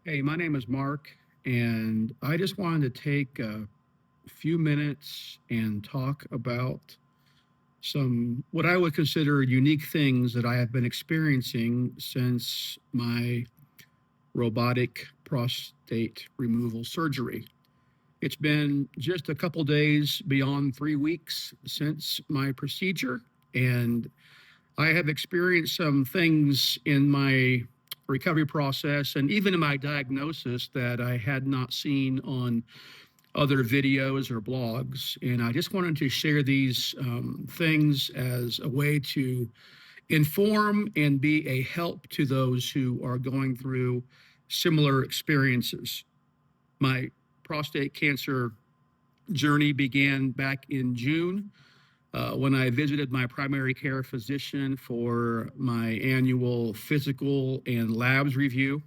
Hey, my name is Mark, and I just wanted to take a few minutes and talk about some what I would consider unique things that I have been experiencing since my robotic prostate removal surgery. It's been just a couple days beyond 3 weeks since my procedure, and I have experienced some things in my recovery process and even in my diagnosis that I had not seen on other videos or blogs. And I just wanted to share these things as a way to inform and be a help to those who are going through similar experiences. My prostate cancer journey began back in June when I visited my primary care physician for my annual physical and labs review.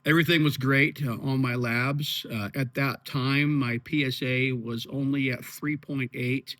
Everything was great on my labs. At that time, my PSA was only at 3.8.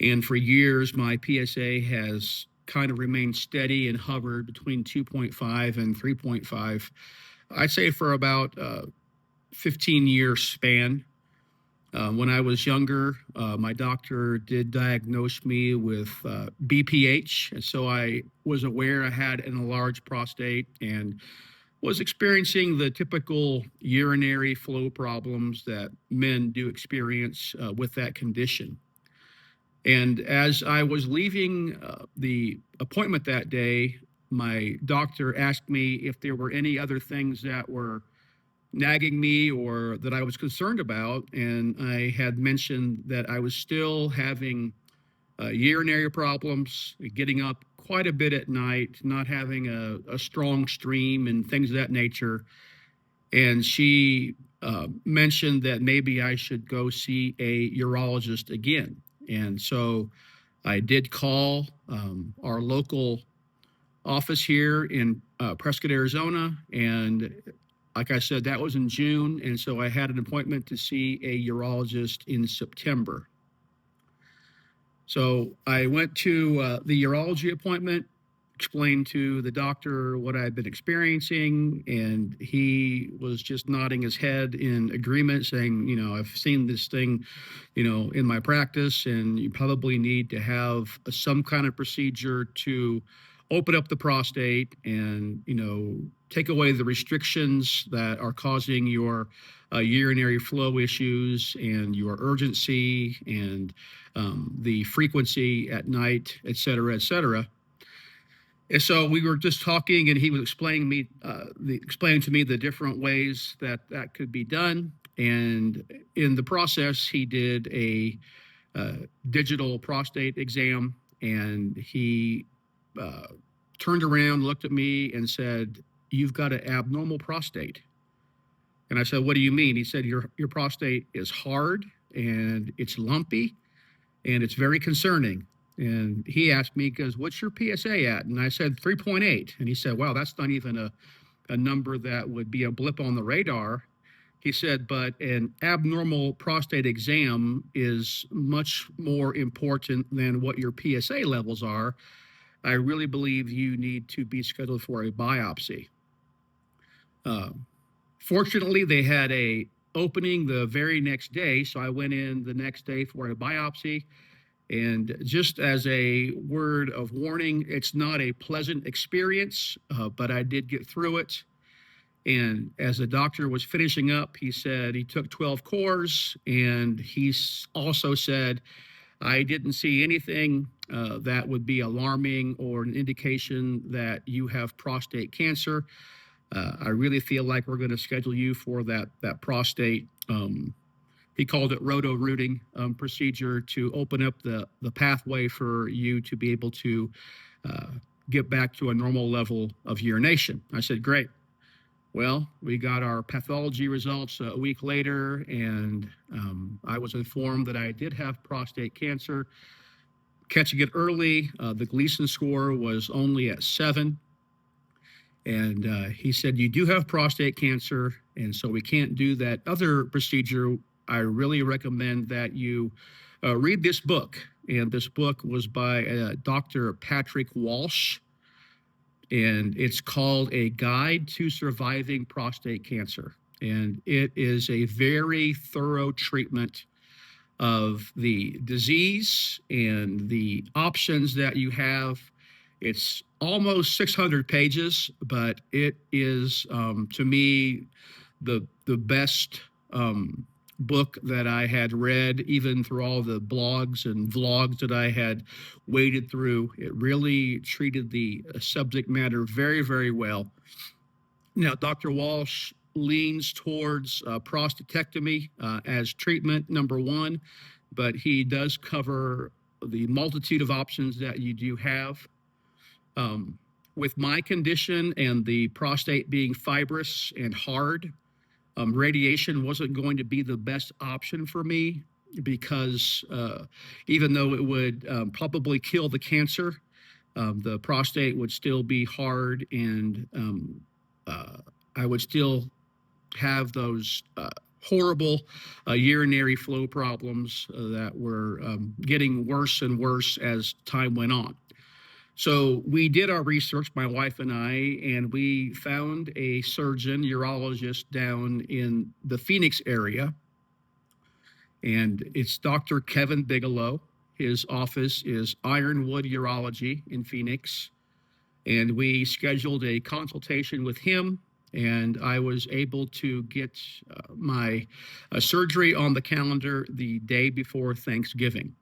And for years, my PSA has kind of remained steady and hovered between 2.5 and 3.5. I'd say for about 15-year span. When I was younger, my doctor did diagnose me with BPH. And so I was aware I had an enlarged prostate and was experiencing the typical urinary flow problems that men do experience with that condition. And as I was leaving the appointment that day, my doctor asked me if there were any other things that were nagging me or that I was concerned about. And I had mentioned that I was still having urinary problems, getting up quite a bit at night, not having a strong stream, and things of that nature. And she mentioned that maybe I should go see a urologist again. And so I did call our local office here in Prescott, Arizona. And like I said, that was in June. And so I had an appointment to see a urologist in September. So I went to the urology appointment, explained to the doctor what I had been experiencing, and he was just nodding his head in agreement, saying, I've seen this thing, in my practice, and you probably need to have some kind of procedure to open up the prostate and, take away the restrictions that are causing your urinary flow issues and your urgency and the frequency at night, et cetera, et cetera. And so we were just talking, and he was explaining to me the different ways that could be done. And in the process, he did a digital prostate exam, and he turned around, looked at me, and said, "You've got an abnormal prostate." And I said, "What do you mean?" He said, "Your prostate is hard and it's lumpy and it's very concerning." And he asked me, because "What's your PSA at?" And I said 3.8. And he said, "Wow, that's not even a number that would be a blip on the radar." He said, "But an abnormal prostate exam is much more important than what your PSA levels are. I really believe you need to be scheduled for a biopsy." Uh, Fortunately, they had a opening the very next day, so I went in the next day for a biopsy. And just as a word of warning, it's not a pleasant experience, but I did get through it. And as the doctor was finishing up, he said he took 12 cores, and he also said, "I didn't see anything that would be alarming or an indication that you have prostate cancer. I really feel like we're going to schedule you for that prostate." He called it roto-rooting procedure to open up the pathway for you to be able to uh, get back to a normal level of urination. I said, "Great." Well, we got our pathology results a week later, and I was informed that I did have prostate cancer. Catching it early, the Gleason score was only at 7. And he said, "You do have prostate cancer, and so we can't do that other procedure. I really recommend that you read this book." And this book was by Dr. Patrick Walsh. and it's called A Guide to Surviving Prostate Cancer. And it is a very thorough treatment of the disease and the options that you have. It's almost 600 pages, but it is, to me, the best book that I had read, even through all the blogs and vlogs that I had waded through. It really treated the subject matter very, very well. Now, Dr. Walsh leans towards prostatectomy as treatment number one, but he does cover the multitude of options that you do have. With my condition and the prostate being fibrous and hard, radiation wasn't going to be the best option for me because even though it would probably kill the cancer, the prostate would still be hard, and I would still have those horrible urinary flow problems that were getting worse and worse as time went on. So we did our research, my wife and I, and we found a surgeon, urologist down in the Phoenix area. And it's Dr. Kevin Bigelow. His office is Ironwood Urology in Phoenix. And we scheduled a consultation with him, and I was able to get my surgery on the calendar the day before Thanksgiving.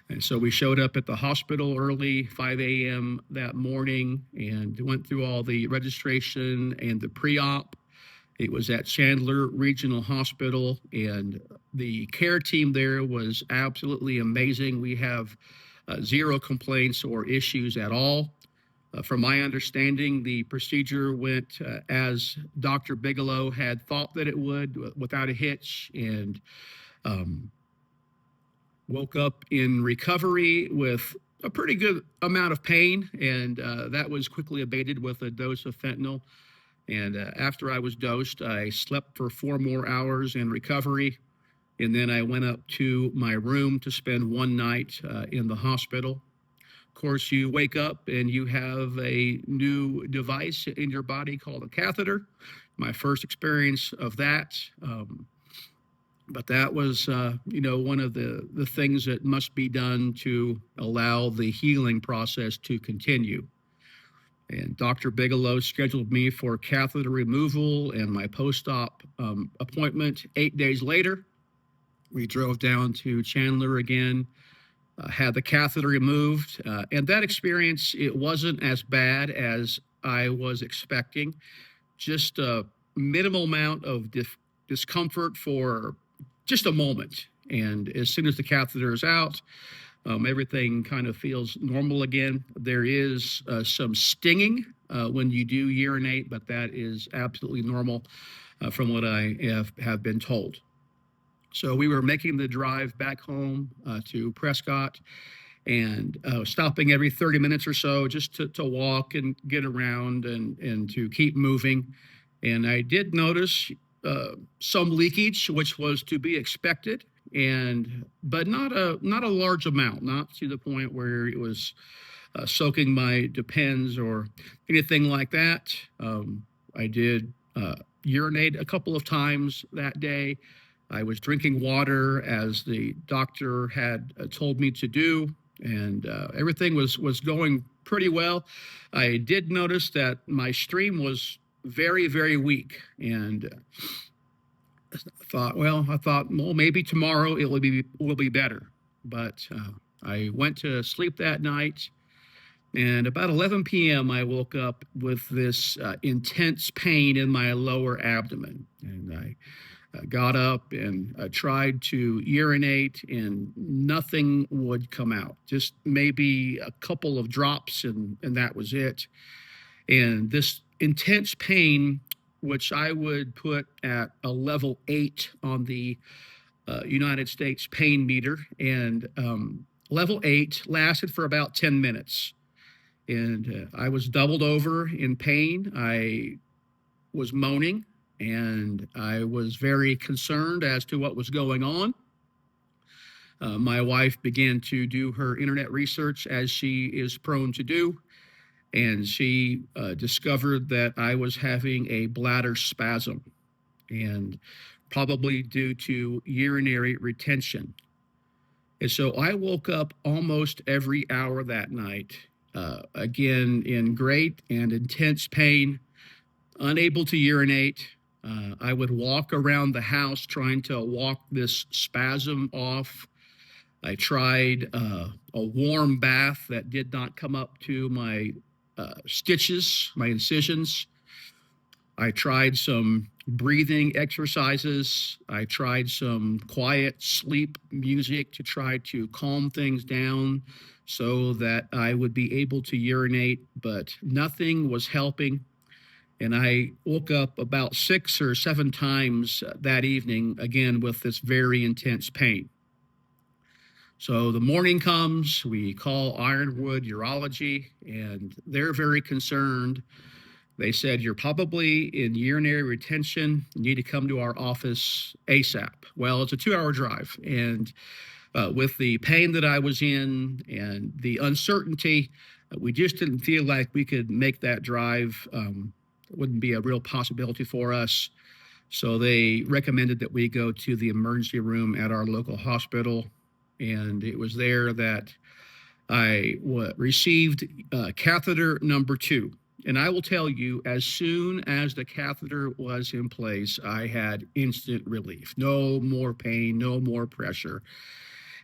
And so we showed up at the hospital early, 5 a.m. that morning, and went through all the registration and the pre-op. It was at Chandler Regional Hospital, and the care team there was absolutely amazing. We have zero complaints or issues at all. From my understanding, the procedure went as Dr. Bigelow had thought that it would, without a hitch, and woke up in recovery with a pretty good amount of pain, and that was quickly abated with a dose of fentanyl. And after I was dosed, I slept for 4 more hours in recovery, and then I went up to my room to spend one night in the hospital. Of course, you wake up and you have a new device in your body called a catheter. My first experience of that. But that was, one of the things that must be done to allow the healing process to continue. And Dr. Bigelow scheduled me for catheter removal and my post-op appointment 8 days later. We drove down to Chandler again, had the catheter removed. And that experience, it wasn't as bad as I was expecting. Just a minimal amount of discomfort for just a moment. And as soon as the catheter is out, everything kind of feels normal again. There is some stinging when you do urinate, but that is absolutely normal from what I have been told. So we were making the drive back home to Prescott, and stopping every 30 minutes or so just to walk and get around and to keep moving. And I did notice some leakage, which was to be expected, but not a large amount, not to the point where it was soaking my depends or anything like that. I did urinate a couple of times that day. I was drinking water as the doctor had told me to do, and everything was going pretty well. I did notice that my stream was very, very weak, and I thought, maybe tomorrow it will be better. But I went to sleep that night, and about 11 p.m. I woke up with this intense pain in my lower abdomen, and I got up and tried to urinate, and nothing would come out. Just maybe a couple of drops, and that was it. And this intense pain, which I would put at a level 8 on the United States pain meter, and level 8 lasted for about 10 minutes. And I was doubled over in pain. I was moaning, and I was very concerned as to what was going on. My wife began to do her internet research, as she is prone to do. and she discovered that I was having a bladder spasm, and probably due to urinary retention. And so I woke up almost every hour that night, again in great and intense pain, unable to urinate. I would walk around the house trying to walk this spasm off. I tried a warm bath that did not come up to my stitches, my incisions. I tried some breathing exercises. I tried some quiet sleep music to try to calm things down so that I would be able to urinate, but nothing was helping. And I woke up about 6 or 7 times that evening, again, with this very intense pain. So the morning comes, we call Ironwood Urology, and they're very concerned. They said, "You're probably in urinary retention. You need to come to our office ASAP." Well, it's a 2-hour drive. And with the pain that I was in and the uncertainty, we just didn't feel like we could make that drive. It wouldn't be a real possibility for us. So they recommended that we go to the emergency room at our local hospital. And it was there that I received catheter number 2. And I will tell you, as soon as the catheter was in place, I had instant relief. No more pain, no more pressure.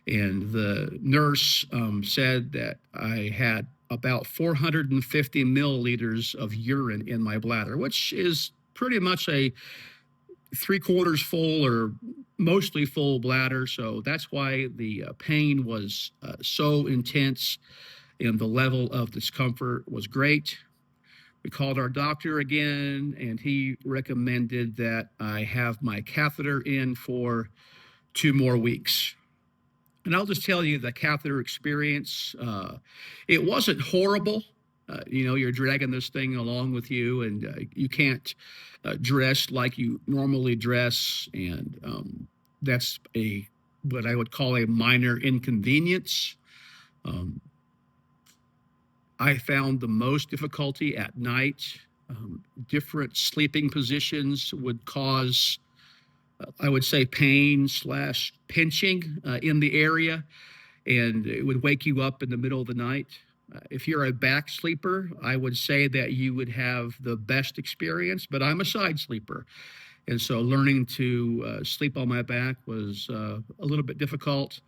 And the nurse said that I had about 450 milliliters of urine in my bladder, which is pretty much a 3/4 full or mostly full bladder. So that's why the pain was so intense, and the level of discomfort was great. We called our doctor again, and he recommended that I have my catheter in for 2 more weeks. And I'll just tell you the catheter experience, it wasn't horrible. You're dragging this thing along with you, and you can't dress like you normally dress. And that's what I would call a minor inconvenience. I found the most difficulty at night. Different sleeping positions would cause, I would say, pain/pinching in the area, and it would wake you up in the middle of the night. If you're a back sleeper, I would say that you would have the best experience, but I'm a side sleeper. And so learning to sleep on my back was a little bit difficult.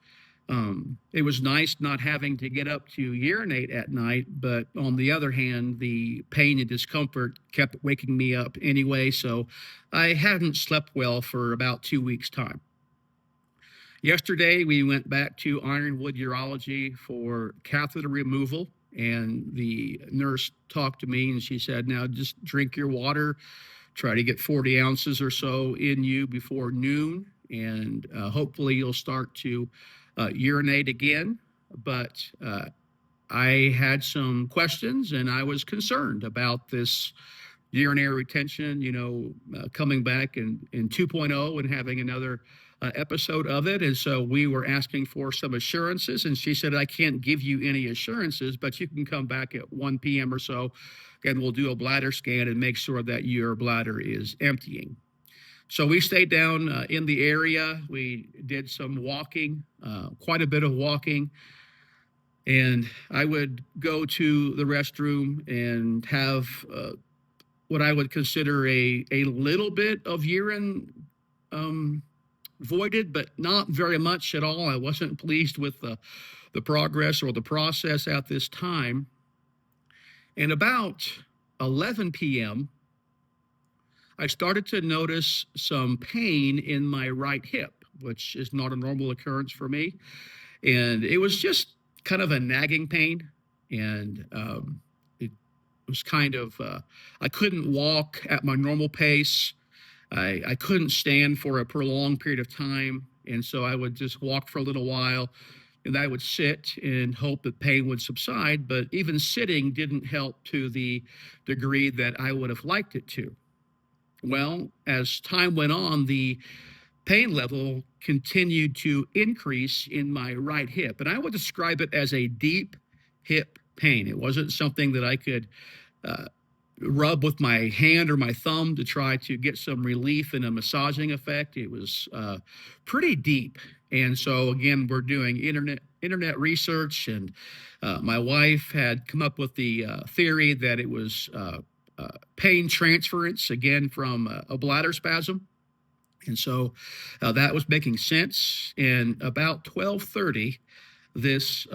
It was nice not having to get up to urinate at night, but on the other hand, the pain and discomfort kept waking me up anyway, so I hadn't slept well for about 2 weeks' time. Yesterday, we went back to Ironwood Urology for catheter removal, and the nurse talked to me and she said, "Now just drink your water, try to get 40 ounces or so in you before noon, and hopefully you'll start to urinate again." But I had some questions, and I was concerned about this urinary retention, coming back in 2.0 and having another episode of it. And so we were asking for some assurances, and she said, "I can't give you any assurances, but you can come back at 1 p.m. or so, and we'll do a bladder scan and make sure that your bladder is emptying." So we stayed down in the area. We did some walking, quite a bit of walking. And I would go to the restroom and have what I would consider a little bit of urine voided, but not very much at all. I wasn't pleased with the progress or the process at this time. And about 11 p.m., I started to notice some pain in my right hip, which is not a normal occurrence for me. And it was just kind of a nagging pain. And it was kind of, I couldn't walk at my normal pace. I couldn't stand for a prolonged period of time. And so I would just walk for a little while, and I would sit and hope that pain would subside. But even sitting didn't help to the degree that I would have liked it to. Well, as time went on, the pain level continued to increase in my right hip. And I would describe it as a deep hip pain. It wasn't something that I could uh, rub with my hand or my thumb to try to get some relief and a massaging effect. It was pretty deep. And so again, we're doing internet research, and my wife had come up with the theory that it was pain transference, again from a bladder spasm. And so that was making sense. And about 12:30, this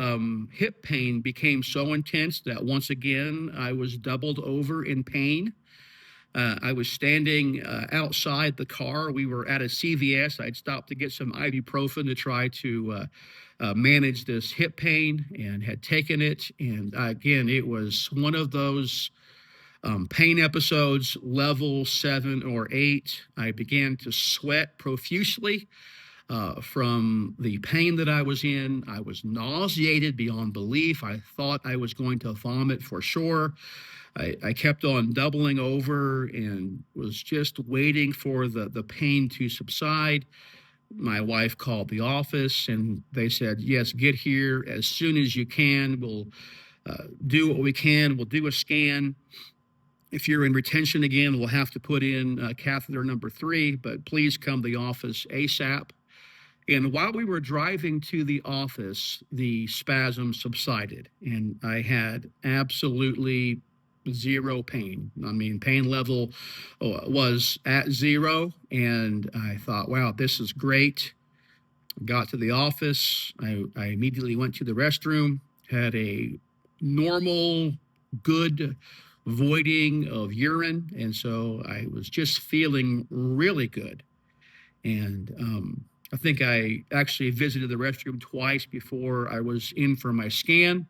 hip pain became so intense that once again I was doubled over in pain. I was standing outside the car. We were at a CVS. I'd stopped to get some ibuprofen to try to manage this hip pain, and had taken it. And again, it was one of those pain episodes, level 7 or 8. I began to sweat profusely from the pain that I was in. I was nauseated beyond belief. I thought I was going to vomit for sure. I kept on doubling over and was just waiting for the pain to subside. My wife called the office, and they said, yes, get here as soon as you can. We'll do what we can. We'll do a scan. If you're in retention again, we'll have to put in catheter number 3, but please come to the office ASAP. And while we were driving to the office, the spasm subsided, and I had absolutely zero pain. I mean, pain level was at 0, and I thought, wow, this is great. Got to the office. I immediately went to the restroom, had a normal, good voiding of urine, and so I was just feeling really good. And I think I actually visited the restroom twice before I was in for my scan.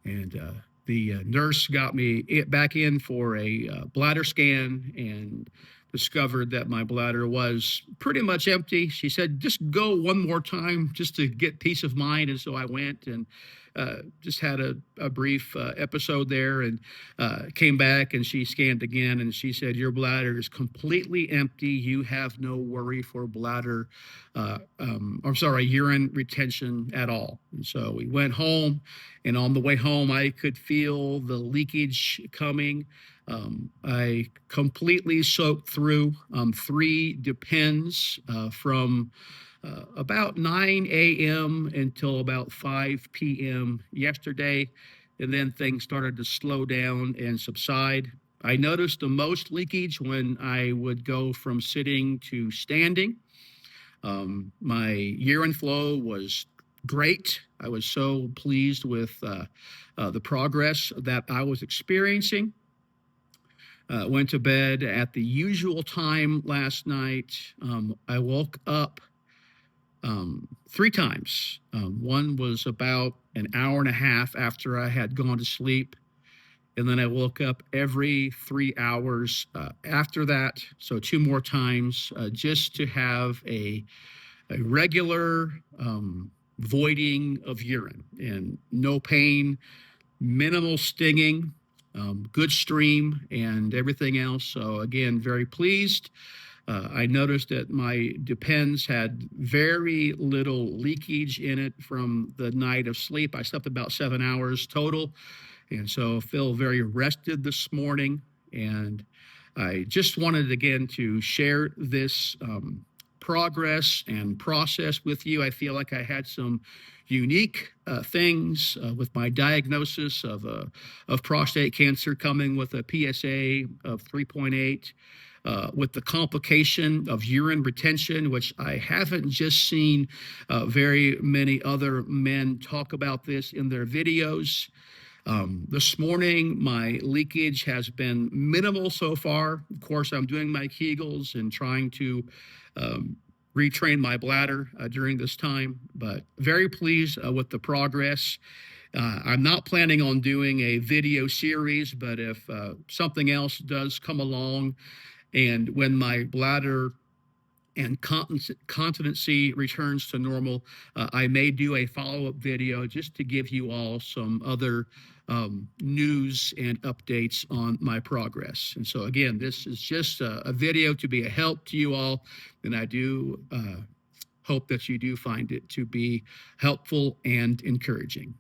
And the nurse got me back in for a bladder scan, and discovered that my bladder was pretty much empty. She said, just go one more time just to get peace of mind. And so I went and just had a brief episode there, and came back, and she scanned again, and she said, your bladder is completely empty. You have no worry for bladder, urine retention at all. And so we went home, and on the way home, I could feel the leakage coming. I completely soaked through 3 Depends from about 9 a.m. until about 5 p.m. yesterday, and then things started to slow down and subside. I noticed the most leakage when I would go from sitting to standing. My urine flow was great. I was so pleased with the progress that I was experiencing. Went to bed at the usual time last night. I woke up 3 times. One was about an hour and a half after I had gone to sleep. And then I woke up every 3 hours after that. So 2 more times, just to have a regular voiding of urine, and no pain, minimal stinging, good stream, and everything else. So again, very pleased. I noticed that my Depends had very little leakage in it from the night of sleep. I slept about 7 hours total, and so feel very rested this morning. And I just wanted again to share this progress and process with you. I feel like I had some unique things with my diagnosis of prostate cancer, coming with a PSA of 3.8, with the complication of urine retention, which I haven't just seen very many other men talk about this in their videos. This morning, my leakage has been minimal so far. Of course, I'm doing my Kegels and trying to retrain my bladder during this time, but very pleased with the progress. I'm not planning on doing a video series, but if something else does come along, and when my bladder and continency returns to normal, I may do a follow-up video just to give you all some other news and updates on my progress. And so again, this is just a video to be a help to you all, and I do hope that you do find it to be helpful and encouraging.